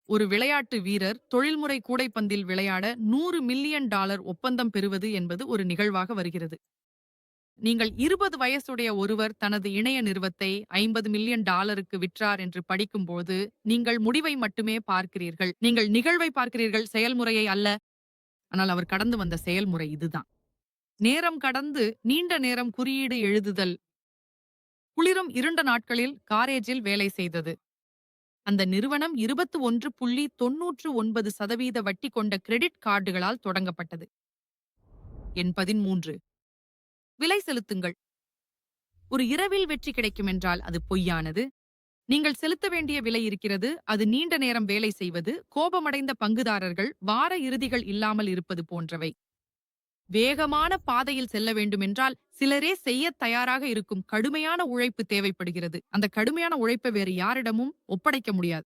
Speaker 1: ஒரு விளையாட்டு வீரர் தொழில்முறை கூடைப்பந்தில் விளையாட $100 மில்லியன் ஒப்பந்தம் பெறுவது என்பது ஒரு நிகழ்வாக வருகிறது. நீங்கள் 20 வயசுடைய ஒருவர் தனது இணைய நிறுவத்தை $50 மில்லியன் விற்றார் என்று படிக்கும்போது நீங்கள் முடிவை மட்டுமே பார்க்கிறீர்கள். நீங்கள் நிகழ்வை பார்க்கிறீர்கள், செயல்முறையை அல்ல. ஆனால் அவர் கடந்து வந்த செயல்முறை இதுதான். நேரம் கடந்து நீண்ட நேரம் குறியீடு எழுதுதல். குளிரும் இருண்ட நாட்களில் காரேஜில் வேலை செய்தது. அந்த நிறுவனம் 21.99% வட்டி கொண்ட கிரெடிட் கார்டுகளால் தொடங்கப்பட்டது. எண் 13. விலை செலுத்துங்கள். ஒரு இரவில் வெற்றி கிடைக்கும் என்றால் அது பொய்யானது. நீங்கள் செலுத்த வேண்டிய விலை இருக்கிறது. அது நீண்ட நேரம் வேலை செய்வது, கோபமடைந்த பங்குதாரர்கள், வார இறுதிகள் இல்லாமல் இருப்பது போன்றவை. வேகமான பாதையில் செல்ல வேண்டுமென்றால் சிலரே செய்ய தயாராக இருக்கும் கடுமையான உழைப்பு தேவைப்படுகிறது. அந்த கடுமையான உழைப்பை வேறு யாரிடமும் ஒப்படைக்க முடியாது.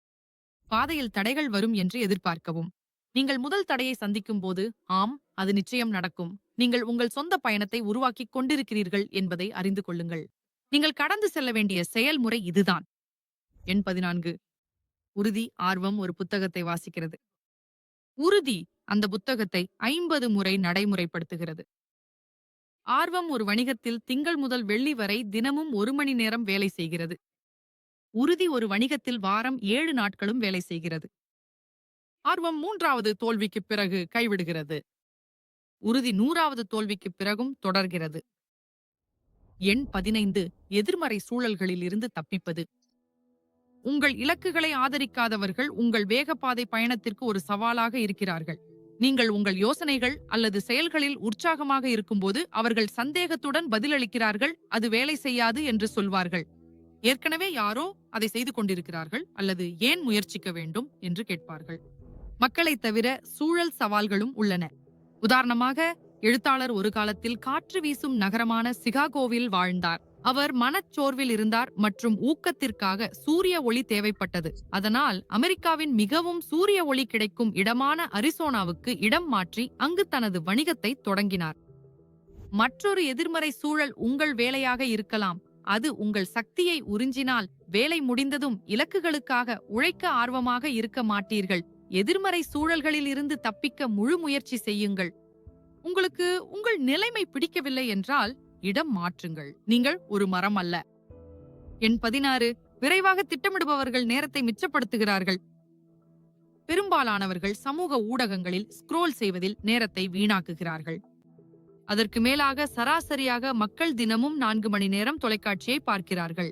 Speaker 1: பாதையில் தடைகள் வரும் என்று எதிர்பார்க்கவும். நீங்கள் முதல் தடையை சந்திக்கும் போது, ஆம், அது நிச்சயம் நடக்கும், நீங்கள் உங்கள் சொந்த பயணத்தை உருவாக்கிக் கொண்டிருக்கிறீர்கள் என்பதை அறிந்து கொள்ளுங்கள். நீங்கள் கடந்து செல்ல வேண்டிய செயல்முறை இதுதான். எண் 14. உறுதி, ஆர்வம் ஒரு புத்தகத்தை வாசிக்கிறது. உறுதி அந்த புத்தகத்தை 50 முறை நடைமுறைப்படுத்துகிறது. ஆர்வம் ஒரு வணிகத்தில் திங்கள் முதல் வெள்ளி வரை தினமும் 1 மணி நேரம் வேலை செய்கிறது. உறுதி ஒரு வணிகத்தில் வாரம் 7 நாட்களும் வேலை செய்கிறது. ஆர்வம் 3வது தோல்விக்குப் பிறகு கைவிடுகிறது. உறுதி 100வது தோல்விக்குப் பிறகும் தொடர்கிறது. எண் 15. எதிர்மறை சூழல்களில் இருந்து தப்பிப்பது. உங்கள் இலக்குகளை ஆதரிக்காதவர்கள் உங்கள் வேகப்பாதை பயணத்திற்கு ஒரு சவாலாக இருக்கிறார்கள். நீங்கள் உங்கள் யோசனைகள் அல்லது செயல்களில் உற்சாகமாக இருக்கும்போது அவர்கள் சந்தேகத்துடன் பதிலளிக்கிறார்கள், அது வேலை செய்யாது என்று சொல்வார்கள். ஏற்கனவே யாரோ அதை செய்து கொண்டிருக்கிறார்கள் அல்லது ஏன் முயற்சிக்க வேண்டும் என்று கேட்பார்கள். மக்களைத் தவிர சூழல் சவால்களும் உள்ளன. உதாரணமாக, எழுத்தாளர் ஒரு காலத்தில் காற்று வீசும் நகரமான சிகாகோவில் வாழ்ந்தார். அவர் மனச்சோர்வில் இருந்தார் மற்றும் ஊக்கத்திற்காக சூரிய ஒளி தேவைப்பட்டது. அதனால் அமெரிக்காவின் மிகவும் சூரிய ஒளி கிடைக்கும் இடமான அரிசோனாவுக்கு இடம் மாற்றி அங்கு தனது வணிகத்தை தொடங்கினார். மற்றொரு எதிர்மறை சூழல் உங்கள் வேலையாக இருக்கலாம். அது உங்கள் சக்தியை உறிஞ்சினால் வேலை முடிந்ததும் இலக்குகளுக்காக உழைக்க ஆர்வமாக இருக்க மாட்டீர்கள். எதிர்மறை சூழல்களில் இருந்து தப்பிக்க முழு முயற்சி செய்யுங்கள். உங்களுக்கு உங்கள் நிலைமை பிடிக்கவில்லை என்றால் இடம் மாற்றுங்கள். நீங்கள் ஒரு மரம் அல்ல. எண் 16. விரைவாக திட்டமிடுபவர்கள் நேரத்தை மிச்சப்படுத்துகிறார்கள். பெரும்பாலானவர்கள் சமூக ஊடகங்களில் ஸ்க்ரோல் செய்வதில் நேரத்தை வீணாக்குகிறார்கள். அதற்கு மேலாக சராசரியாக மக்கள் தினமும் 4 மணி நேரம் தொலைக்காட்சியை பார்க்கிறார்கள்.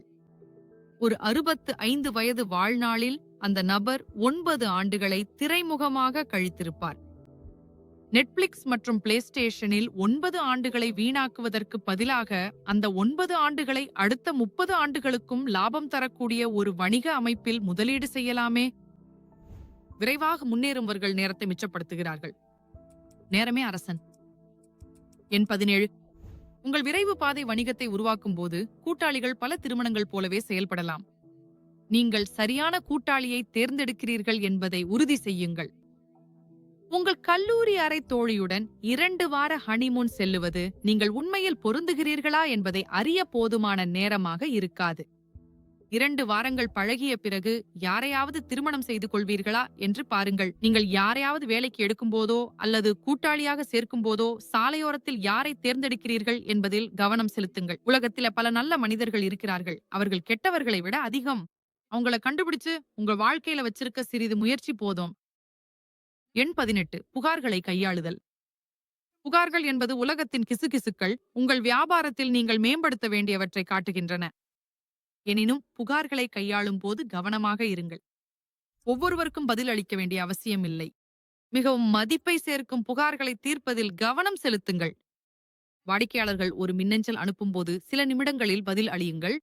Speaker 1: ஒரு 65 வயது வாழ்நாளில் அந்த நபர் 9 ஆண்டுகளை திரைமுகமாக கழித்திருப்பார். நெட்ஃபிளிக்ஸ் மற்றும் பிளேஸ்டேஷனில் 9 ஆண்டுகளை வீணாக்குவதற்கு பதிலாக அந்த 9 ஆண்டுகளை அடுத்த 30 ஆண்டுகளுக்கும் லாபம் தரக்கூடிய ஒரு வணிக அமைப்பில் முதலீடு செய்யலாமே. விரைவாக முன்னேறுபவர்கள் நேரத்தை மிச்சப்படுத்துகிறார்கள். நேரமே அரசன். எண் 17. உங்கள் விரைவு பாதை வணிகத்தை உருவாக்கும் போது கூட்டாளிகள் பல திருமணங்கள் போலவே செயல்படலாம். நீங்கள் சரியான கூட்டாளியை தேர்ந்தெடுக்கிறீர்கள் என்பதை உறுதி செய்யுங்கள். உங்கள் கல்லூரி அறை தோழியுடன் 2 வார ஹனிமூன் செல்லுவது நீங்கள் உண்மையில் பொருந்துகிறீர்களா என்பதை அறிய போதுமான நேரமாக இருக்காது. 2 வாரங்கள் பழகிய பிறகு யாரையாவது திருமணம் செய்து கொள்வீர்களா என்று பாருங்கள். நீங்கள் யாரையாவது வேலைக்கு எடுக்கும் போதோ அல்லது கூட்டாளியாக சேர்க்கும் போதோ சாலையோரத்தில் யாரை தேர்ந்தெடுக்கிறீர்கள் என்பதில் கவனம் செலுத்துங்கள். உலகத்தில பல நல்ல மனிதர்கள் இருக்கிறார்கள். அவர்கள் கெட்டவர்களை விட அதிகம். அவங்கள கண்டுபிடிச்சு உங்க வாழ்க்கையில வச்சிருக்க சிறிது முயற்சி போதும். எண் 18 புகார்களை கையாளுதல். புகார்கள் என்பது உலகத்தின் கிசுகிசுக்கள். உங்கள் வியாபாரத்தில் நீங்கள் மேம்படுத்த வேண்டியவற்றை காட்டுகின்றன. எனினும் புகார்களை கையாளும் போது கவனமாக இருங்கள். ஒவ்வொருவருக்கும் பதில் அளிக்க வேண்டிய அவசியம் இல்லை. மிகவும் மதிப்பை சேர்க்கும் புகார்களை தீர்ப்பதில் கவனம் செலுத்துங்கள். வாடிக்கையாளர்கள் ஒரு மின்னஞ்சல் அனுப்பும்போது சில நிமிடங்களில் பதில் அளியுங்கள்.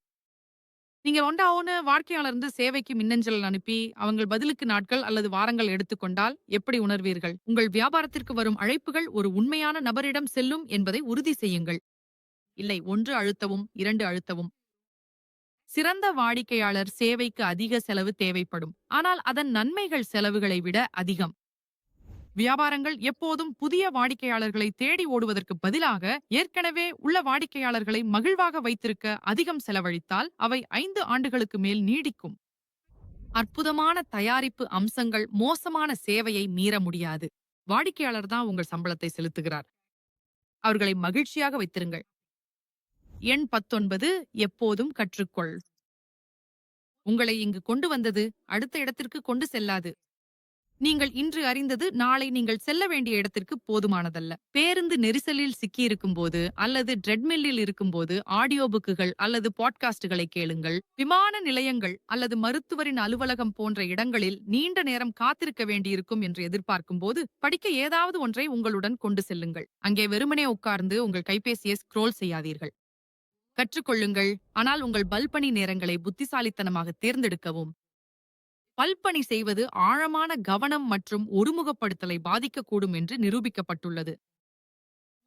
Speaker 1: நீங்க ஒன்றாவுன வாடிக்கையாளர் இருந்து சேவைக்கு மின்னஞ்சல் அனுப்பி அவங்க பதிலுக்கு நாட்கள் அல்லது வாரங்கள் எடுத்துக்கொண்டால் எப்படி உணர்வீர்கள்? உங்கள் வியாபாரத்திற்கு வரும் அழைப்புகள் ஒரு உண்மையான நபரிடம் செல்லும் என்பதை உறுதி செய்யுங்கள். இல்லை 1 அழுத்தவும் 2 அழுத்தவும். சிறந்த வாடிக்கையாளர் சேவைக்கு அதிக செலவு தேவைப்படும். ஆனால் அதன் நன்மைகள் செலவுகளை விட அதிகம். வியாபாரங்கள் எப்போதும் புதிய வாடிக்கையாளர்களை தேடி ஓடுவதற்கு பதிலாக ஏற்கனவே உள்ள வாடிக்கையாளர்களை மகிழ்வாக வைத்திருக்க அதிகம் செலவழித்தால் அவை 5 ஆண்டுகளுக்கு மேல் நீடிக்கும். அற்புதமான தயாரிப்பு அம்சங்கள் மோசமான சேவையை மீற முடியாது. வாடிக்கையாளர் தான் உங்கள் சம்பளத்தை செலுத்துகிறார். அவர்களை மகிழ்ச்சியாக வைத்திருங்கள். எண் 19 எப்போதும் கற்றுக்கொள். உங்களை இங்கு கொண்டு வந்தது அடுத்த இடத்திற்கு கொண்டு செல்லாது. நீங்கள் இன்று அறிந்தது நாளை நீங்கள் செல்ல வேண்டிய இடத்திற்கு போதுமானதல்ல. பேருந்து நெரிசலில் சிக்கியிருக்கும் போது அல்லது ட்ரெட்மில்லில் இருக்கும்போது ஆடியோ புக்குகள் அல்லது பாட்காஸ்டுகளை கேளுங்கள். விமான நிலையங்கள் அல்லது மருத்துவரின் அலுவலகம் போன்ற இடங்களில் நீண்ட நேரம் காத்திருக்க வேண்டியிருக்கும் என்று எதிர்பார்க்கும் போது படிக்க ஏதாவது ஒன்றை உங்களுடன் கொண்டு செல்லுங்கள். அங்கே வெறுமனே உட்கார்ந்து உங்கள் கைபேசியை ஸ்க்ரோல் செய்யாதீர்கள். கற்றுக்கொள்ளுங்கள், ஆனால் உங்கள் பல்பணி நேரங்களை புத்திசாலித்தனமாக தேர்ந்தெடுக்கவும். பல்பணி செய்வது ஆழமான கவனம் மற்றும் ஒருமுகப்படுத்தலை பாதிக்கக்கூடும் என்று நிரூபிக்கப்பட்டுள்ளது.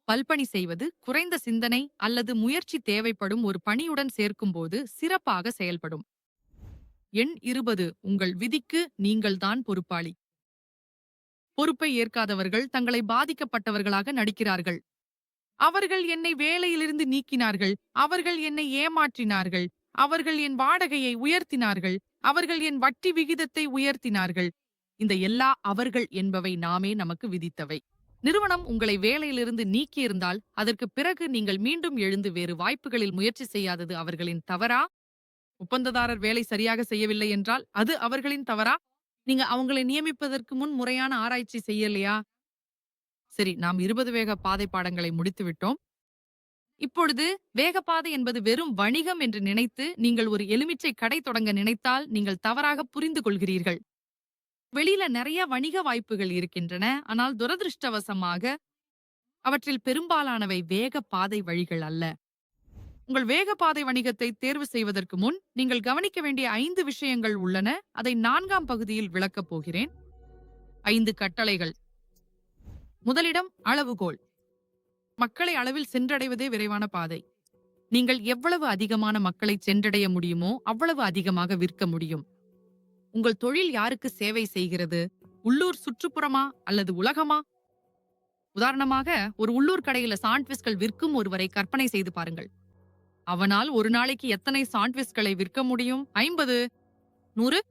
Speaker 1: பல்பணி செய்வது குறைந்த சிந்தனை அல்லது முயற்சி தேவைப்படும் ஒரு பணியுடன் சேர்க்கும்போது சிறப்பாக செயல்படும். எண் 20 உங்கள் விதிக்கு நீங்கள்தான் பொறுப்பாளி. பொறுப்பை ஏற்காதவர்கள் தங்களை பாதிக்கப்பட்டவர்களாக நடிக்கிறார்கள். அவர்கள் என்னை வேலையிலிருந்து நீக்கினார்கள். அவர்கள் என்னை ஏமாற்றினார்கள். அவர்கள் என் வாடகையை உயர்த்தினார்கள். அவர்கள் என் வட்டி விகிதத்தை உயர்த்தினார்கள். இந்த எல்லா அவர்கள் என்பவை நாமே நமக்கு விதித்தவை. நிறுவனம் உங்களை வேலையிலிருந்து நீக்கியிருந்தால் அதற்கு பிறகு நீங்கள் மீண்டும் எழுந்து வேறு வாய்ப்புகளில் முயற்சி செய்யாதது அவர்களின் தவறா? ஒப்பந்ததாரர் வேலை சரியாக செய்யவில்லை என்றால் அது அவர்களின் தவறா? நீங்க அவங்களை நியமிப்பதற்கு முன் முறையான ஆராய்ச்சி செய்யலையா? சரி, நாம் 20 வேக பாதை பாடங்களை முடித்துவிட்டோம். இப்பொழுது வேகப்பாதை என்பது வெறும் வணிகம் என்று நினைத்து நீங்கள் ஒரு எலுமிச்சை கடை தொடங்க நினைத்தால் நீங்கள் தவறாக புரிந்து கொள்கிறீர்கள். வெளியில நிறைய வணிக வாய்ப்புகள் இருக்கின்றன. ஆனால் துரதிருஷ்டவசமாக அவற்றில் பெரும்பாலானவை வேக பாதை வழிகள் அல்ல. உங்கள் வேகப்பாதை வணிகத்தை தேர்வு செய்வதற்கு முன் நீங்கள் கவனிக்க வேண்டிய 5 விஷயங்கள் உள்ளன. அதை 4ஆம் பகுதியில் விளக்கப் போகிறேன். 5 கட்டளைகள். முதலிடம் அளவுகோல். மக்களை அளவில் சென்றடைவதே விரைவான பாதை. நீங்கள் எவ்வளவு அதிகமான மக்களை சென்றடைய முடியுமோ அவ்வளவு அதிகமாக விற்க முடியும். உங்கள் தொழில் யாருக்கு சேவை செய்கிறது? உள்ளூர் சுற்றுப்புறமா அல்லது உலகமா? உதாரணமாக, ஒரு உள்ளூர் கடையில சாண்ட்விச்கள் விற்கும் ஒருவரை கற்பனை செய்து பாருங்கள். அவனால் ஒரு நாளைக்கு எத்தனை சாண்ட்விச்களை விற்க முடியும்? 50, 100?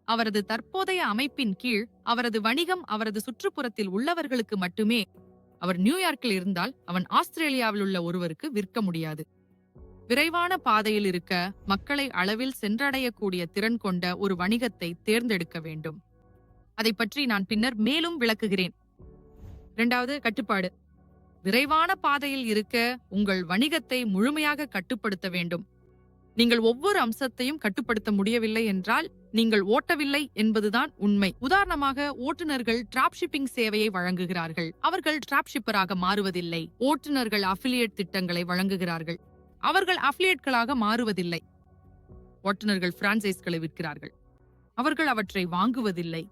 Speaker 1: அவரது தற்போதைய அமைப்பின் கீழ் அவரது வணிகம் அவரது சுற்றுப்புறத்தில் உள்ளவர்களுக்கு மட்டுமே. அவர் நியூயார்க்கில் இருந்தால் அவன் ஆஸ்திரேலியாவில் உள்ள ஒருவருக்கு விற்க முடியாது. விரைவான பாதையில் இருக்க மக்களை அளவில் சென்றடையக்கூடிய திறன் கொண்ட ஒரு வணிகத்தை தேர்ந்தெடுக்க வேண்டும். அதை பற்றி நான் பின்னர் மேலும் விளக்குகிறேன். 2வது கட்டுப்பாடு. விரைவான பாதையில் இருக்க உங்கள் வணிகத்தை முழுமையாக கட்டுப்படுத்த வேண்டும். நீங்கள் ஒவ்வொரு அம்சத்தையும் கட்டுப்படுத்த முடியவில்லை என்றால் நீங்கள் ஓட்டவில்லை என்பதுதான் உண்மை. உதாரணமாக, ஓட்டுநர்கள் டிராப் ஷிப்பிங் சேவையை வழங்குகிறார்கள். அவர்கள் டிராப் ஷிப்பராக மாறுவதில்லை. ஓட்டுநர்கள் அஃபிலியேட் திட்டங்களை வழங்குகிறார்கள். அவர்கள் அஃபிலியேட்களாக மாறுவதில்லை. ஓட்டுநர்கள் பிரான்சைஸ்களை விற்கிறார்கள். அவர்கள் அவற்றை வாங்குவதில்லை.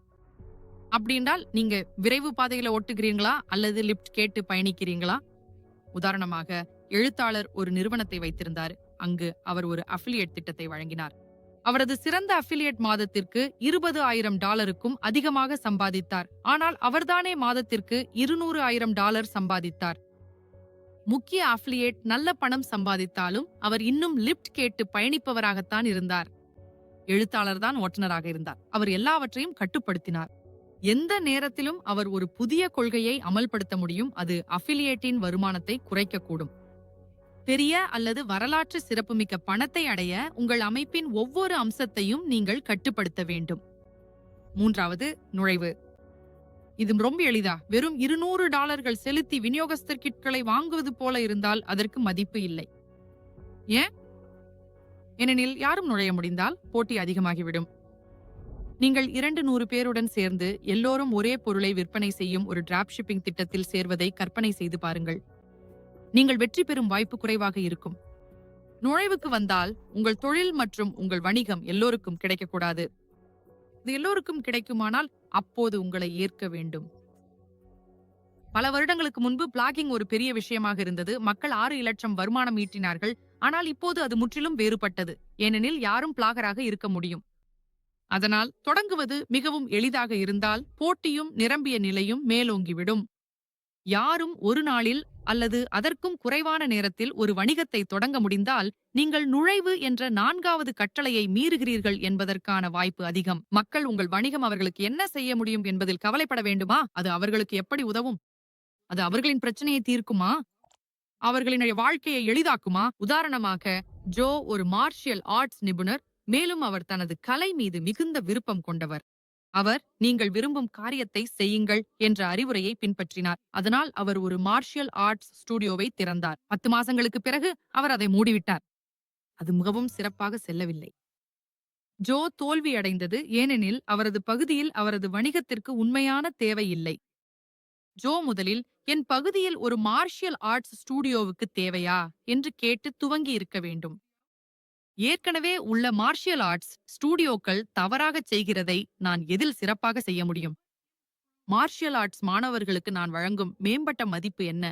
Speaker 1: அப்படின்றால் நீங்க விரைவு பாதையில ஓட்டுகிறீங்களா அல்லது லிப்ட் கேட்டு பயணிக்கிறீங்களா? உதாரணமாக, எழுத்தாளர் ஒரு நிறுவனத்தை வைத்திருந்தார். அங்கு அவர் ஒரு அஃபிலியேட் திட்டத்தை வழங்கினார். அவரது சிறந்த அஃபிலியேட் மாதத்திற்கு $20,000க்கும் அதிகமாக சம்பாதித்தார். ஆனால் அவர்தானே மாதத்திற்கு $200,000 சம்பாதித்தார். முக்கிய அஃபிலியேட் நல்ல பணம் சம்பாதித்தாலும் அவர் இன்னும் லிப்ட் கேட்டு பயணிப்பவராகத்தான் இருந்தார். எழுத்தாளர் தான் ஓட்டுநராக இருந்தார். அவர் எல்லாவற்றையும் கட்டுப்படுத்தினார். எந்த நேரத்திலும் அவர் ஒரு புதிய கொள்கையை அமல்படுத்த முடியும். அது அஃபிலியேட்டின் வருமானத்தை குறைக்கக்கூடும். பெரிய அல்லது வரலாற்று சிறப்புமிக்க பணத்தை அடைய உங்கள் அமைப்பின் ஒவ்வொரு அம்சத்தையும் நீங்கள் கட்டுப்படுத்த வேண்டும். மூன்றாவது, நுழைவு. இது ரொம்ப எளிதா. வெறும் $200 செலுத்தி விநியோகஸ்தர் கிட்களை வாங்குவது போல இருந்தால் அதற்கு மதிப்பு இல்லை. ஏன்? ஏனெனில் யாரும் நுழைய முடிந்தால் போட்டி அதிகமாகிவிடும். நீங்கள் 200 பேருடன் சேர்ந்து எல்லோரும் ஒரே பொருளை விற்பனை செய்யும் ஒரு டிராப் ஷிப்பிங் திட்டத்தில் சேர்வதை கற்பனை செய்து பாருங்கள். நீங்கள் வெற்றி பெறும் வாய்ப்பு குறைவாக இருக்கும். நுழைவுக்கு வந்தால் உங்கள் தொழில் மற்றும் உங்கள் வணிகம் எல்லோருக்கும் கிடைக்கக்கூடாது. இது எல்லோருக்கும் கிடைக்குமானால் அப்போது உங்களை ஏற்க வேண்டும். பல வருடங்களுக்கு முன்பு பிளாகிங் ஒரு பெரிய விஷயமாக இருந்தது. மக்கள் 6 இலட்சம் வருமானம் ஈட்டினார்கள். ஆனால் இப்போது அது முற்றிலும் வேறுபட்டது. ஏனெனில் யாரும் பிளாகராக இருக்க முடியும். அதனால் தொடங்குவது மிகவும் எளிதாக இருந்தால் போட்டியும் நிரம்பிய நிலையும் மேலோங்கிவிடும். யாரும் ஒரு நாளில் அல்லது அதற்கும் குறைவான நேரத்தில் ஒரு வணிகத்தை தொடங்க முடிந்தால் நீங்கள் நுழைவு என்ற 4வது கட்டளையை மீறுகிறீர்கள் என்பதற்கான வாய்ப்பு அதிகம். மக்கள் உங்கள் வணிகம் அவர்களுக்கு என்ன செய்ய முடியும் என்பதில் கவலைப்பட வேண்டுமா? அது அவர்களுக்கு எப்படி உதவும்? அது அவர்களின் பிரச்சனையை தீர்க்குமா? அவர்களின் வாழ்க்கையை எளிதாக்குமா? உதாரணமாக, ஜோ ஒரு மார்ஷியல் ஆர்ட்ஸ் நிபுணர். மேலும் அவர் தனது கலை மீது மிகுந்த விருப்பம் கொண்டவர். அவர் நீங்கள் விரும்பும் காரியத்தை செய்யுங்கள் என்ற அறிவுரையை பின்பற்றினார். அதனால் அவர் ஒரு மார்ஷியல் ஆர்ட்ஸ் ஸ்டுடியோவை திறந்தார். 10 மாசங்களுக்கு பிறகு அவர் அதை மூடிவிட்டார். அது மிகவும் சிறப்பாக செல்லவில்லை. ஜோ தோல்வியடைந்தது ஏனெனில் அவரது பகுதியில் அவரது வணிகத்திற்கு உண்மையான தேவை இல்லை. ஜோ முதலில் என் பகுதியில் ஒரு மார்ஷியல் ஆர்ட்ஸ் ஸ்டுடியோவுக்கு தேவையா என்று கேட்டு துவங்கி இருக்க வேண்டும். ஏற்கனவே உள்ள மார்ஷியல் ஆர்ட்ஸ் ஸ்டுடியோக்கள் தவறாகச் செய்கிறதை நான் எதில் சிறப்பாக செய்ய முடியும்? மார்ஷியல் ஆர்ட்ஸ் மாணவர்களுக்கு நான் வழங்கும் மேம்பட்ட மதிப்பு என்ன?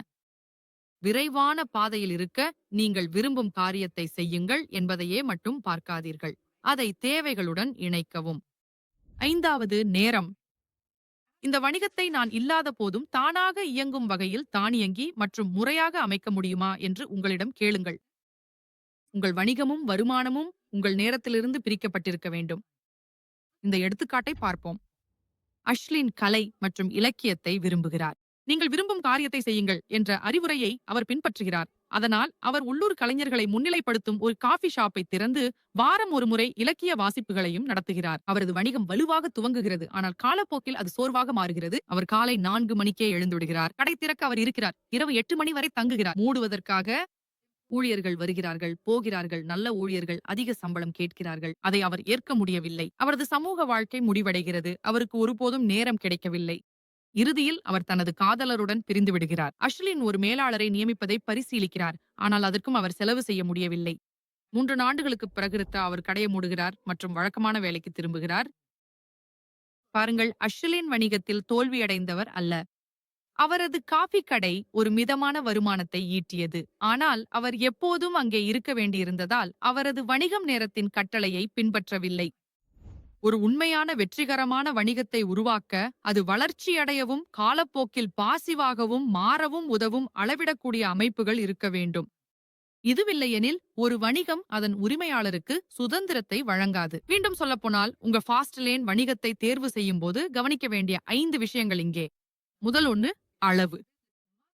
Speaker 1: விரைவான பாதையில் இருக்க நீங்கள் விரும்பும் காரியத்தை செய்யுங்கள் என்பதையே மட்டும் பார்க்காதீர்கள். அதை தேவைகளுடன் இணைக்கவும். 5வது, நேரம். இந்த வணிகத்தை நான் இல்லாத போதும் தானாக இயங்கும் வகையில் தானியங்கி மற்றும் முறையாக அமைக்க முடியுமா என்று உங்களிடம் கேளுங்கள். உங்கள் வணிகமும் வருமானமும் உங்கள் நேரத்திலிருந்து பிரிக்கப்பட்டிருக்க வேண்டும். இந்த எடுத்துக்காட்டை பார்ப்போம். அஷ்லின் கலை மற்றும் இலக்கியத்தை விரும்புகிறார். நீங்கள் விரும்பும் காரியத்தை செய்யுங்கள் என்ற அறிவுரையை அவர் பின்பற்றுகிறார். அதனால் அவர் உள்ளூர் கலைஞர்களை முன்னிலைப்படுத்தும் ஒரு காஃபி ஷாப்பை திறந்து வாரம் ஒரு முறை இலக்கிய வாசிப்புகளையும் நடத்துகிறார். அவரது வணிகம் வலுவாக துவங்குகிறது. ஆனால் காலப்போக்கில் அது சோர்வாக மாறுகிறது. அவர் காலை 4 மணிக்கே எழுந்துவிடுகிறார். கடை திறக்க அவர் இருக்கிறார். இரவு 8 மணி வரை தங்குகிறார். மூடுவதற்காக ஊழியர்கள் வருகிறார்கள், போகிறார்கள். நல்ல ஊழியர்கள் அதிக சம்பளம் கேட்கிறார்கள். அதை அவர் ஏற்க முடியவில்லை. அவரது சமூக வாழ்க்கை முடிவடைகிறது. அவருக்கு ஒருபோதும் நேரம் கிடைக்கவில்லை. இறுதியில் அவர் தனது காதலருடன் பிரிந்து விடுகிறார். அஷ்லின் ஒரு மேலாளரை நியமிப்பதை பரிசீலிக்கிறார். ஆனால் அதற்கும் அவர் செலவு செய்ய முடியவில்லை. 3 ஆண்டுகளுக்கு பிறகு அவர் கடையை மூடுகிறார் மற்றும் வழக்கமான வேலைக்கு திரும்புகிறார். பாருங்கள், அஷ்லின் வணிகத்தில் தோல்வியடைந்தவர் அல்ல. அவரது காபி கடை ஒரு மிதமான வருமானத்தை ஈட்டியது. ஆனால் அவர் எப்போதும் அங்கே இருக்க வேண்டியிருந்ததால் அவரது வணிகம் நேரத்தின் கட்டளையை பின்பற்றவில்லை. ஒரு உண்மையான வெற்றிகரமான வணிகத்தை உருவாக்க அது வளர்ச்சியடையவும் காலப்போக்கில் பாசிவாகவும் மாறவும் உதவும் அளவிடக்கூடிய அமைப்புகள் இருக்க வேண்டும். இதுவில்லையெனில் ஒரு வணிகம் அதன் உரிமையாளருக்கு சுதந்திரத்தை வழங்காது. மீண்டும் சொல்லப்போனால், உங்க ஃபாஸ்ட் லேன் வணிகத்தை தேர்வு செய்யும் போது கவனிக்க வேண்டிய 5 விஷயங்கள் இங்கே. முதல் ஒன்று, அளவு.